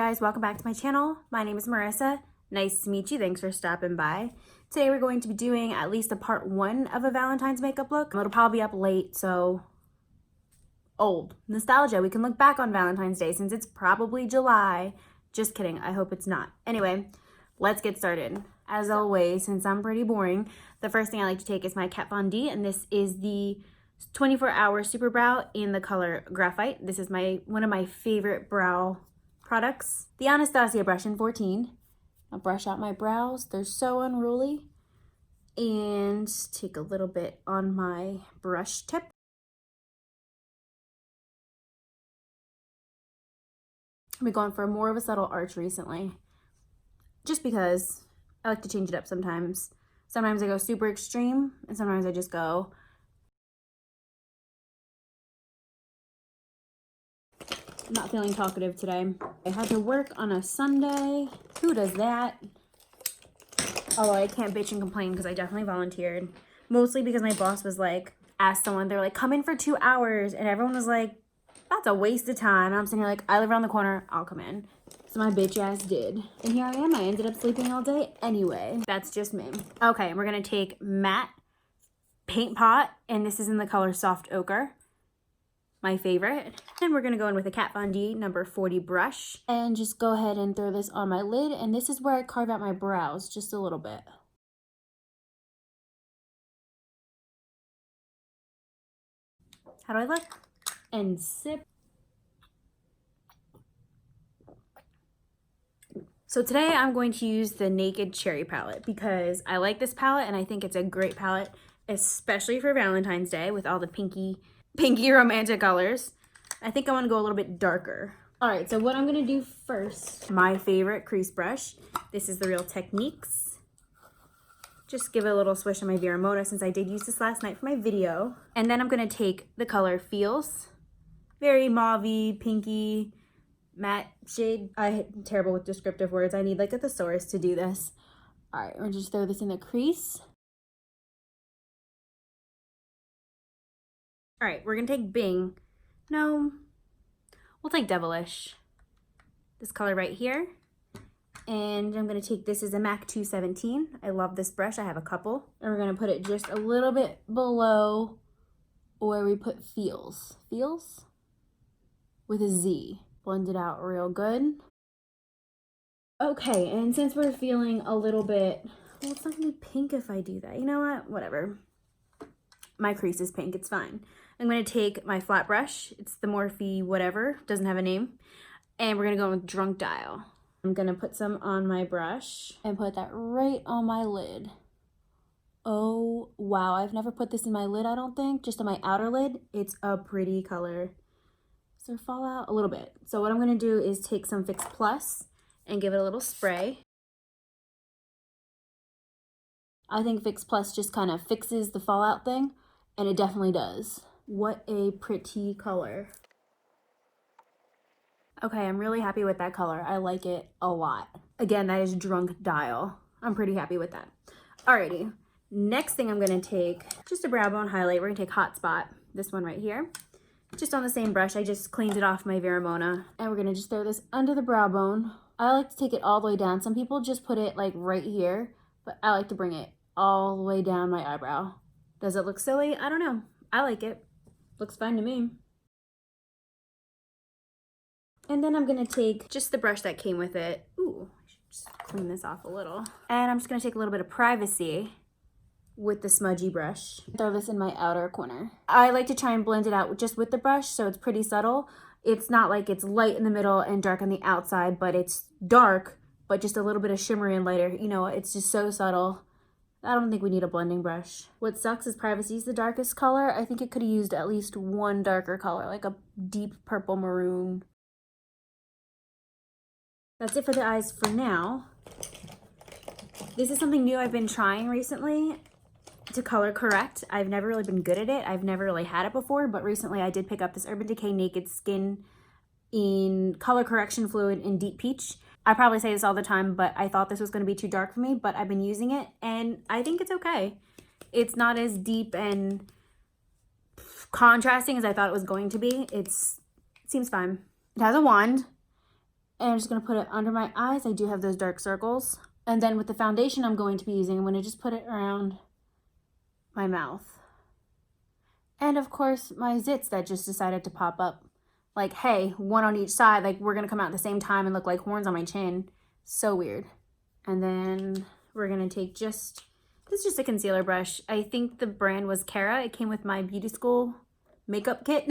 guys, welcome back to my channel. My name is Marissa. Nice to meet you. Thanks for stopping by. Today we're going to be doing at least a part 1 of a Valentine's makeup look. It'll probably be up late, so old. Nostalgia. We can look back on Valentine's Day since it's probably July. Just kidding. I hope it's not. Anyway, let's get started. As always, since I'm pretty boring, the first thing I like to take is my Kat Von D, and this is the 24-hour Super Brow in the color Graphite. This is one of my favorite brow products. The Anastasia brush in 14. I'll brush out my brows. They're so unruly. And take a little bit on my brush tip. I've been going for more of a subtle arch recently, just because I like to change it up sometimes. Sometimes I go super extreme, and sometimes I just go not feeling talkative today. I had to work on a Sunday. Who does that? Although I can't bitch and complain because I definitely volunteered. Mostly because my boss was like, asked someone, they're like, come in for 2 hours. And everyone was like, that's a waste of time. And I'm sitting here like, I live around the corner, I'll come in. So my bitch ass did. And here I am, I ended up sleeping all day anyway. That's just me. Okay, we're gonna take matte paint pot, and this is in the color Soft Ochre. My favorite. And we're gonna go in with a Kat Von D number 40 brush and just go ahead and throw this on my lid. And this is where I carve out my brows just a little bit. How do I look? And sip. So today I'm going to use the Naked Cherry palette because I like this palette and I think it's a great palette, especially for Valentine's Day with all the pinky romantic colors. I think I want to go a little bit darker. All right, so what I'm going to do first, my favorite crease brush. This is the Real Techniques. Just give it a little swish on my Vera since I did use this last night for my video. And then I'm going to take the color Feels. Very mauve-y, pinky, matte shade. I'm terrible with descriptive words. I need like a thesaurus to do this. All right, we'll just throw this in the crease. All right, we're gonna take Bing. No, we'll take Devilish. This color right here. And I'm gonna take, this is a MAC 217. I love this brush, I have a couple. And we're gonna put it just a little bit below where we put Feels. Feels? With a Z. Blend it out real good. Okay, and since we're feeling a little bit, well, it's not gonna be pink if I do that. You know what? Whatever. My crease is pink, it's fine. I'm going to take my flat brush. It's the Morphe whatever, doesn't have a name. And we're going to go with Drunk Dial. I'm going to put some on my brush and put that right on my lid. Oh, wow. I've never put this in my lid, I don't think. Just on my outer lid. It's a pretty color. Is there fallout? A little bit. So what I'm going to do is take some Fix Plus and give it a little spray. I think Fix Plus just kind of fixes the fallout thing, and it definitely does. What a pretty color. Okay, I'm really happy with that color. I like it a lot. Again, that is Drunk Dial. I'm pretty happy with that. Alrighty, next thing I'm gonna take, just a brow bone highlight. We're gonna take Hot Spot, this one right here. Just on the same brush, I just cleaned it off my Vera. And we're gonna just throw this under the brow bone. I like to take it all the way down. Some people just put it like right here, but I like to bring it all the way down my eyebrow. Does it look silly? I don't know. I like it. Looks fine to me. And then I'm gonna take just the brush that came with it. Ooh, I should just clean this off a little. And I'm just gonna take a little bit of Privacy with the smudgy brush. Throw this in my outer corner. I like to try and blend it out just with the brush so it's pretty subtle. It's not like it's light in the middle and dark on the outside, but it's dark, but just a little bit of shimmery and lighter. You know, it's just so subtle. I don't think we need a blending brush. What sucks is Privacy is the darkest color. I think it could have used at least one darker color, like a deep purple maroon. That's it for the eyes for now. This is something new I've been trying recently to color correct. I've never really been good at it. I've never really had it before, but recently I did pick up this Urban Decay Naked Skin in color correction fluid in Deep Peach. I probably say this all the time, but I thought this was going to be too dark for me, but I've been using it and I think it's okay. It's not as deep and contrasting as I thought it was going to be. It seems fine. It has a wand And I'm just going to put it under my eyes. I do have those dark circles. And then with the foundation I'm going to be using, I'm going to just put it around my mouth. And of course, my zits that just decided to pop up. Like, hey, one on each side. Like, we're going to come out at the same time and look like horns on my chin. So weird. And then we're going to take this is just a concealer brush. I think the brand was Cara. It came with my beauty school makeup kit.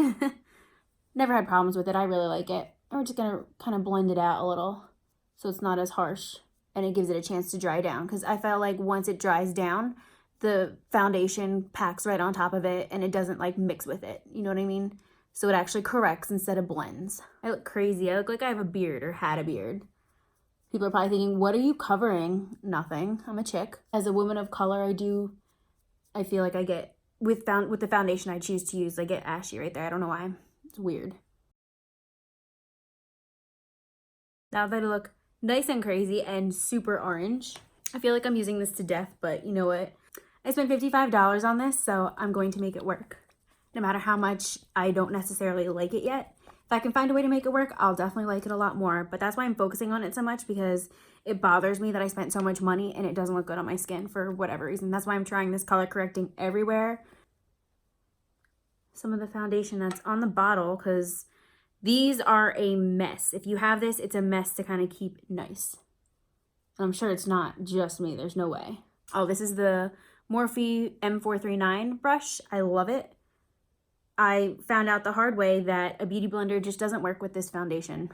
Never had problems with it. I really like it. And we're just going to kind of blend it out a little so it's not as harsh. And it gives it a chance to dry down. Because I felt like once it dries down, the foundation packs right on top of it and it doesn't like mix with it. You know what I mean? So it actually corrects instead of blends. I look crazy. I look like I have a beard or had a beard. People are probably thinking, what are you covering? Nothing. I'm a chick. As a woman of color, I feel like I get, with the foundation I choose to use, I get ashy right there. I don't know why. It's weird. Now that I look nice and crazy and super orange, I feel like I'm using this to death, but you know what? I spent $55 on this, so I'm going to make it work. No matter how much I don't necessarily like it yet. If I can find a way to make it work, I'll definitely like it a lot more. But that's why I'm focusing on it so much, because it bothers me that I spent so much money and it doesn't look good on my skin for whatever reason. That's why I'm trying this color correcting everywhere. Some of the foundation that's on the bottle, because these are a mess. If you have this, it's a mess to kind of keep nice. I'm sure it's not just me. There's no way. Oh, this is the Morphe M439 brush. I love it. I found out the hard way that a beauty blender just doesn't work with this foundation.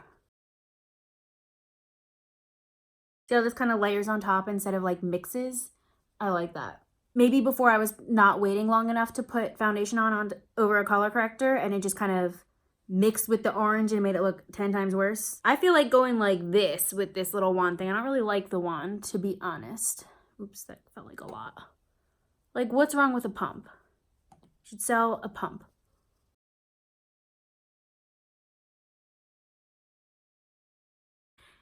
See how this kind of layers on top instead of like mixes? I like that. Maybe before I was not waiting long enough to put foundation on over a color corrector and it just kind of mixed with the orange and made it look 10 times worse. I feel like going like this with this little wand thing. I don't really like the wand, to be honest. Oops, that felt like a lot. Like, what's wrong with a pump? You should sell a pump.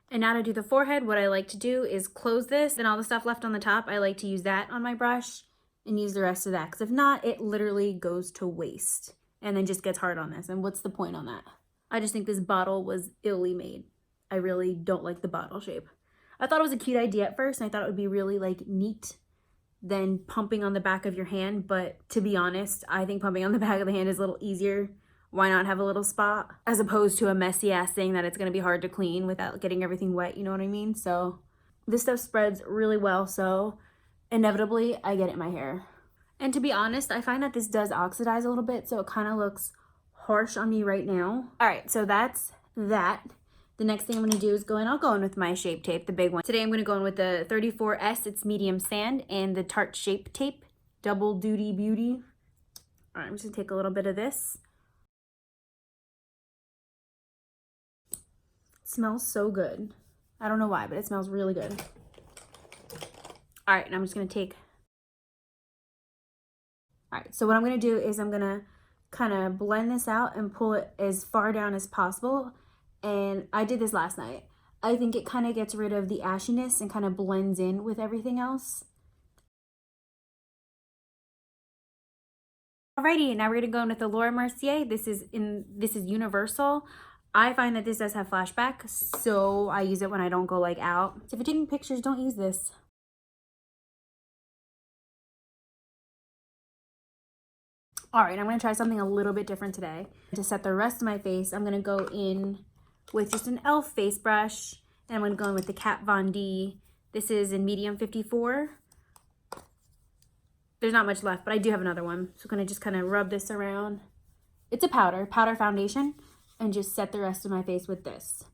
And now to do the forehead, what I like to do is close this, and all the stuff left on the top, I like to use that on my brush and use the rest of that. Because if not, it literally goes to waste and then just gets hard on this. And what's the point on that? I just think this bottle was illy made. I really don't like the bottle shape. I thought it was a cute idea at first, and I thought it would be really like neat than pumping on the back of your hand. But to be honest, I think pumping on the back of the hand is a little easier. Why not have a little spot as opposed to a messy ass thing that it's going to be hard to clean without getting everything wet, you know what I mean? So this stuff spreads really well, so inevitably I get it in my hair. And to be honest, I find that this does oxidize a little bit, so it kind of looks harsh on me right now. All right, so that's that. The next thing I'm going to do is I'll go in with my Shape Tape, the big one. Today I'm going to go in with the 34S, it's medium sand, and the Tarte Shape Tape, Double Duty Beauty. All right, I'm just going to take a little bit of this. It smells so good. I don't know why, but it smells really good. All right, and I'm just going to take... All right, so what I'm going to do is I'm going to kind of blend this out and pull it as far down as possible. And I did this last night. I think it kind of gets rid of the ashiness and kind of blends in with everything else. Alrighty, now we're going to go in with the Laura Mercier. This is universal. I find that this does have flashback, so I use it when I don't go like out. So if you're taking pictures, don't use this. All right, I'm going to try something a little bit different today. To set the rest of my face, I'm going to go in with just an e.l.f. face brush, and I'm going to go in with the Kat Von D. This is in medium 54. There's not much left, but I do have another one. So I'm going to just kind of rub this around. It's a powder foundation, and just set the rest of my face with this.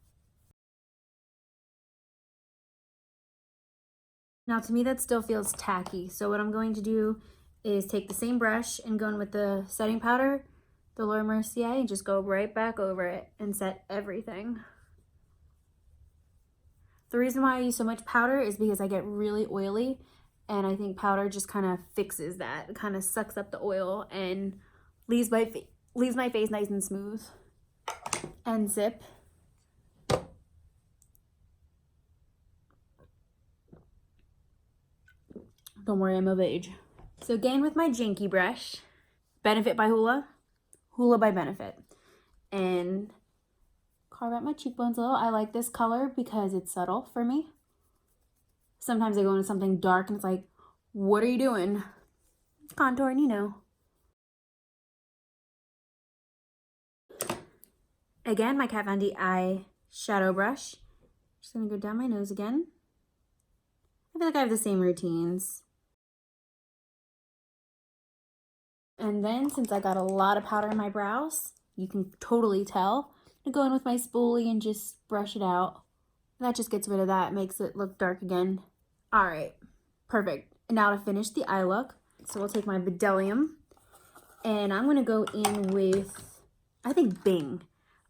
Now to me that still feels tacky, so what I'm going to do is take the same brush and go in with the setting powder, the Laura Mercier, and just go right back over it and set everything. The reason why I use so much powder is because I get really oily, and I think powder just kind of fixes that. It kind of sucks up the oil and leaves my face nice and smooth. And zip. Don't worry, I'm of age. So again with my Janky brush, Benefit by Hoola by Benefit. And carve out my cheekbones a little. I like this color because it's subtle for me. Sometimes I go into something dark and it's like, what are you doing? Contouring, you know. Again, my Kat Von D eye shadow brush. Just gonna go down my nose again. I feel like I have the same routines. And then, since I got a lot of powder in my brows, you can totally tell, I'm gonna go in with my spoolie and just brush it out. That just gets rid of that, makes it look dark again. All right, perfect. And now to finish the eye look, so we'll take my Bdellium, and I'm gonna go in with, I think, Bing.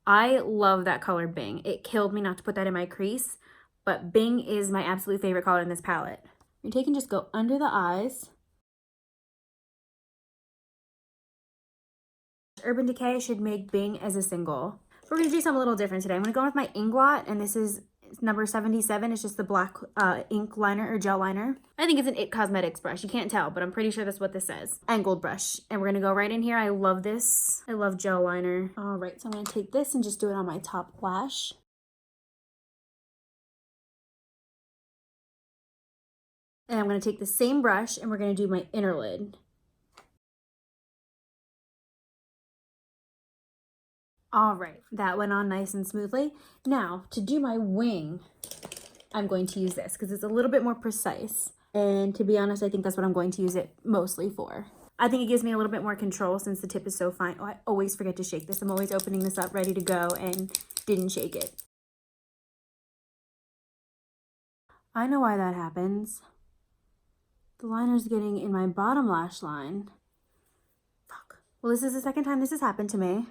I love that color, Bing. It killed me not to put that in my crease, but Bing is my absolute favorite color in this palette. You're taking, just go under the eyes. Urban Decay should make Bing as a single. We're gonna do something a little different today. I'm gonna go in with my Inglot, and this is number 77. It's just the black ink liner or gel liner. I think it's an It Cosmetics brush. You can't tell, but I'm pretty sure that's what this says. Angled brush. And we're gonna go right in here. I love this. I love gel liner. All right, so I'm gonna take this and just do it on my top lash. And I'm gonna take the same brush and we're gonna do my inner lid. All right, that went on nice and smoothly. Now, to do my wing, I'm going to use this because it's a little bit more precise. And to be honest, I think that's what I'm going to use it mostly for. I think it gives me a little bit more control since the tip is so fine. Oh, I always forget to shake this. I'm always opening this up ready to go and didn't shake it. I know why that happens. The liner's getting in my bottom lash line. Fuck. Well, this is the second time this has happened to me.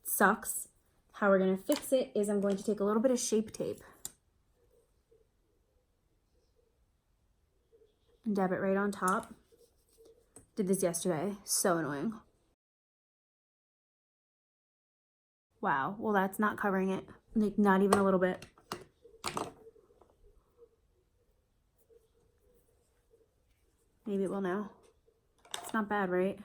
Sucks. How we're gonna fix it is I'm going to take a little bit of Shape Tape and dab it right on top. Did this yesterday. So annoying. Wow. Well, that's not covering it. Like, not even a little bit. Maybe it will now. It's not bad, right?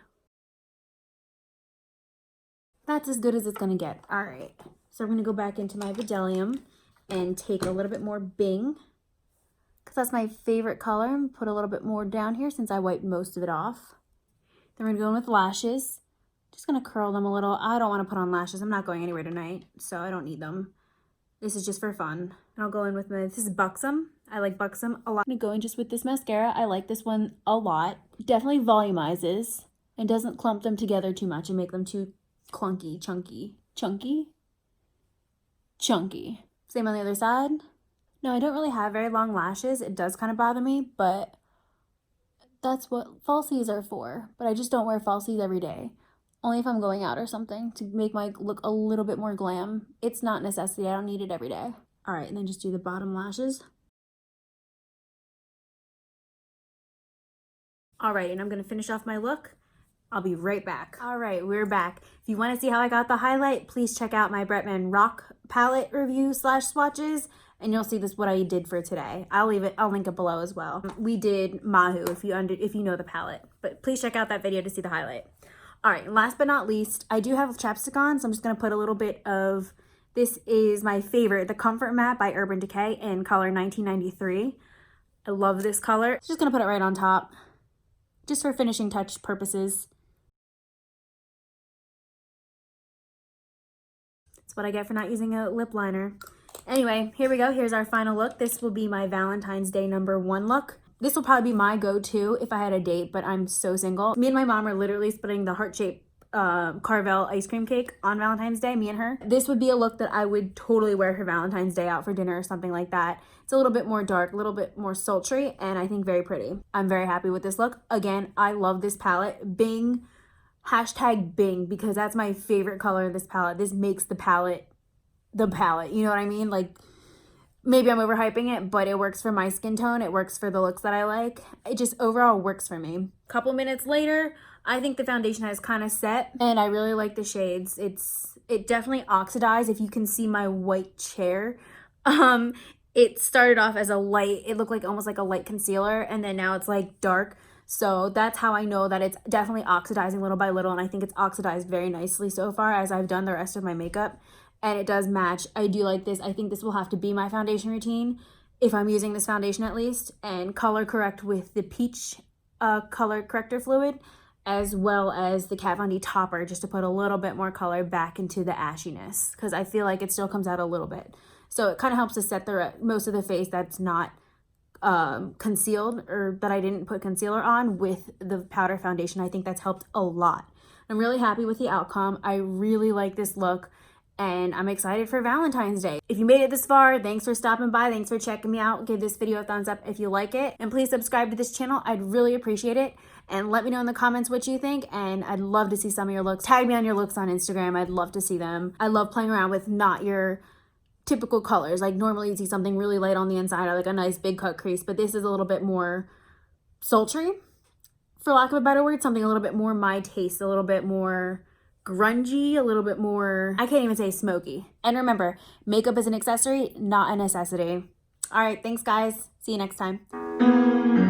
That's as good as it's gonna get. All right, so I'm gonna go back into my Bdellium and take a little bit more Bing, because that's my favorite color, and put a little bit more down here since I wiped most of it off. Then we're gonna go in with lashes. Just gonna curl them a little. I don't wanna put on lashes. I'm not going anywhere tonight, so I don't need them. This is just for fun. And I'll go in with this is Buxom. I like Buxom a lot. I'm gonna go in just with this mascara. I like this one a lot. Definitely volumizes and doesn't clump them together too much and make them too clunky, chunky. Same on the other side. No, I don't really have very long lashes. It does kind of bother me, but that's what falsies are for. But I just don't wear falsies every day. Only if I'm going out or something to make my look a little bit more glam. It's not necessity. I don't need it every day. All right, and then just do the bottom lashes. All right, and I'm gonna finish off my look. I'll be right back. All right, we're back. If you want to see how I got the highlight, please check out my Bretman Rock palette review / swatches, and you'll see this what I did for today. I'll link it below as well. We did Mahu if you know the palette, but please check out that video to see the highlight. All right, last but not least, I do have chapstick on, so I'm just gonna put a little bit of, this is my favorite, the Comfort Matte by Urban Decay in color 1993. I love this color. Just gonna put it right on top, just for finishing touch purposes. What I get for not using a lip liner. Anyway, here we go. Here's our final look. This will be my Valentine's Day #1 look. This will probably be my go-to if I had a date, but I'm so single. Me and my mom are literally splitting the heart-shaped Carvel ice cream cake on Valentine's Day, me and her. This would be a look that I would totally wear for Valentine's Day, out for dinner or something like that. It's a little bit more dark, a little bit more sultry, and I think very pretty. I'm very happy with this look. Again, I love this palette. Bing. #Bing, because that's my favorite color in this palette. This makes the palette, you know what I mean? Like, maybe I'm overhyping it, but it works for my skin tone. It works for the looks that I like. It just overall works for me. Couple minutes later, I think the foundation has kind of set, and I really like the shades. It definitely oxidized. If you can see my white chair, it started off as a light, it looked like almost like a light concealer, and then now it's like dark. So that's how I know that it's definitely oxidizing little by little, and I think it's oxidized very nicely so far as I've done the rest of my makeup. and it does match. I do like this. I think this will have to be my foundation routine if I'm using this foundation at least, and color correct with the peach color corrector fluid, as well as the Kat Von D topper, just to put a little bit more color back into the ashiness, because I feel like it still comes out a little bit. So it kind of helps to set the most of the face that's not concealed, or that I didn't put concealer on, with the powder foundation. I think that's helped a lot. I'm really happy with the outcome. I really like this look, and I'm excited for Valentine's Day. If you made it this far, thanks for stopping by. Thanks for checking me out. Give this video a thumbs up if you like it, and please subscribe to this channel. I'd really appreciate it, and let me know in the comments what you think, and I'd love to see some of your looks. Tag me on your looks on Instagram. I'd love to see them. I love playing around with not your typical colors. Like normally you see something really light on the inside, or like a nice big cut crease, but this is a little bit more sultry, for lack of a better word, something a little bit more my taste, a little bit more grungy, a little bit more, I can't even say smoky. And remember, makeup is an accessory, not a necessity. All right, thanks guys. See you next time.